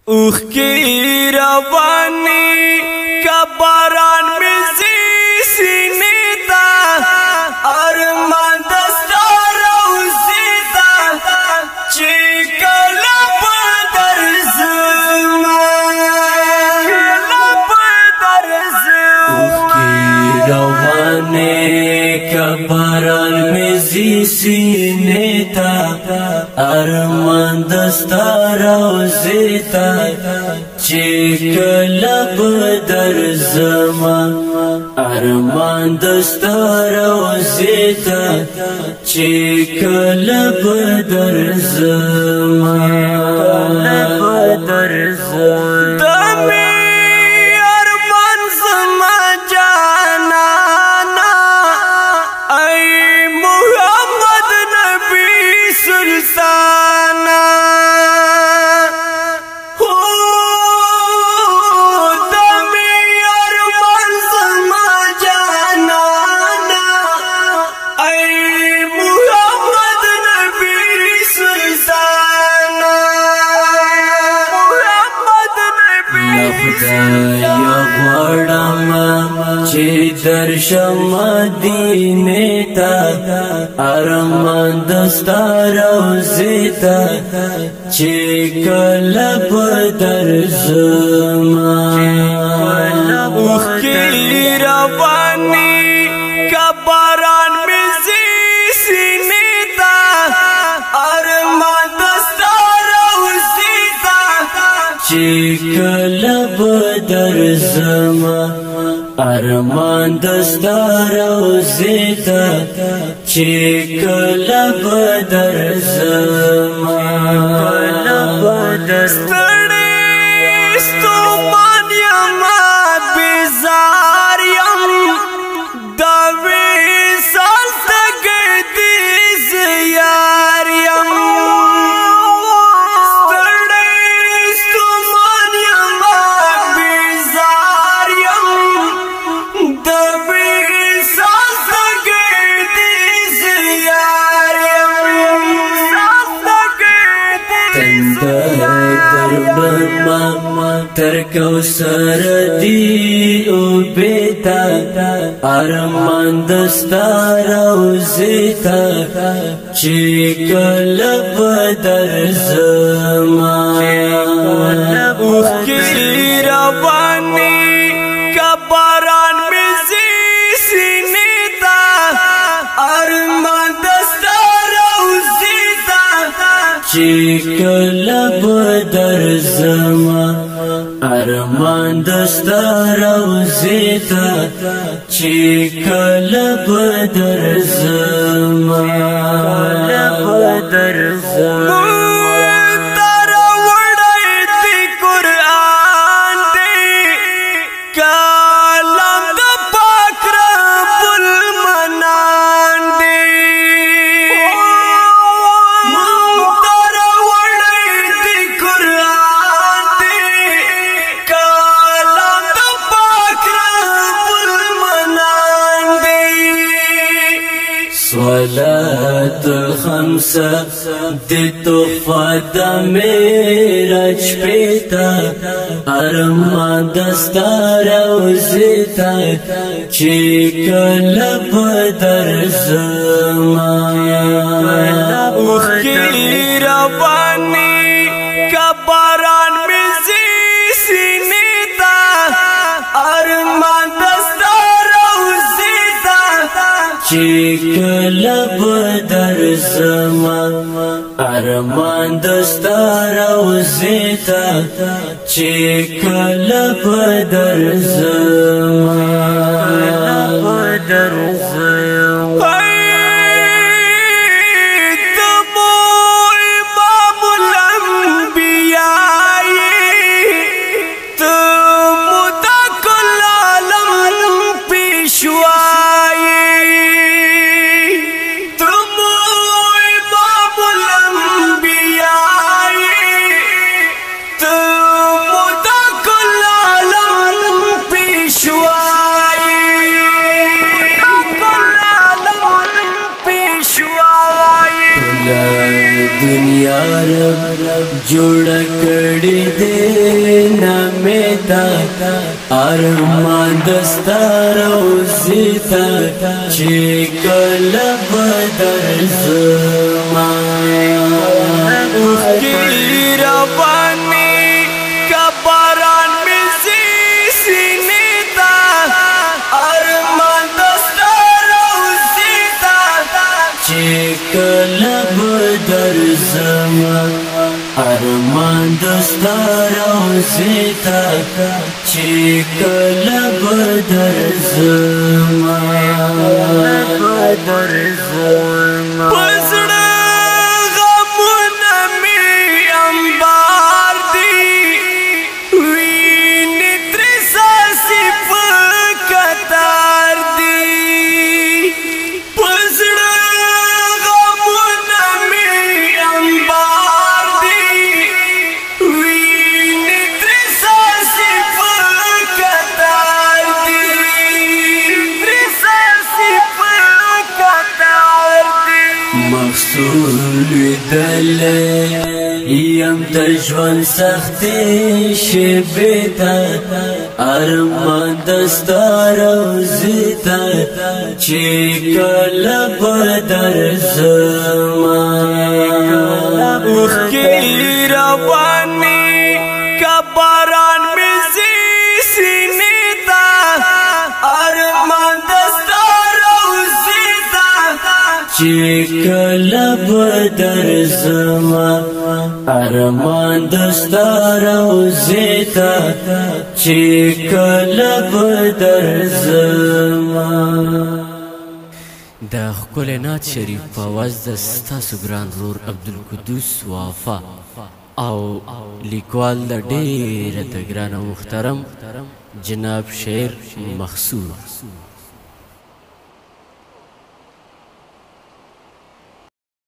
اوخ کی روانی کباران میزی سینی تا ارمان دستا روزی تا چی کلب در زمان اوخ کی روانی کباران میزی سینی تا ارمان دستا روزی تا چی کلب در زمان ارمان دستا روزی تا چی کلب در زمان دمی ارمان زما جانانا ای محمد نبی سلطانا خدایا غواړم چې درشم مدینه ته ارمان دستا روزي ته چې کله به درځم اوخ کی رواني کباران میزي سینې ته ارمان دستا روزي ته چې کله به درځم ارمان دستا روزي ته چې کله به درځم ستړی ستومان یم بیزار یم دا وصال تږی دی زیار یم تر کوثر دی او بیتا ارمان دستا روزی تا چی کله به درځم اوخ کی روانی کباران میزی سینې ته ارمان دستا روزی ته چی کله به درځم ارمان دستا روزی تا چی کله به درځم تارا وړی دی قرآن دی کلام د پاک رب المنان دی تارا وړی دی قرآن دی کلام د پاک رب المنان دی صلات الخمسه دی تحفه د معراج پیتا ارمان دستا روزی ته چې کله به درځم اوخ کی روانی کباران میزی سینې ته ارمان دستا روزی ته چې کله به درځم ارمان دستا روزی ته چې کله به درځم دنیا رب جوړ کړی دې ارمان دستا روزی تا چی کل بدر زما اوخی روانی کباران میزی سینی تا ارمان دستا روزی تا چی کل بدر زما ارمان دستا روزی تا چی کل بدر زما پزړه غمونه می انبار دی وینې ترې څاڅي په کتار دی پزړه غمونه می انبار دی وینې ترې څاڅي په کتار دی ترې څاڅي په کتار دی مقصود دل یم تجوان سختی شبیتا ارمان دستا روزی تا چی کل بدر زما اوخی روانی کباران میزی سینی تا ارمان دستا روزی تا چی کل بدر زما ارمان دستا روزی تا چی کل بدر زما د ښکلی نعت شریف په آواز د ستاسو ګران ورور عبدالقدوس وافا او لیکوال د ډېره د ګران او محترم جناب شعر مخصوص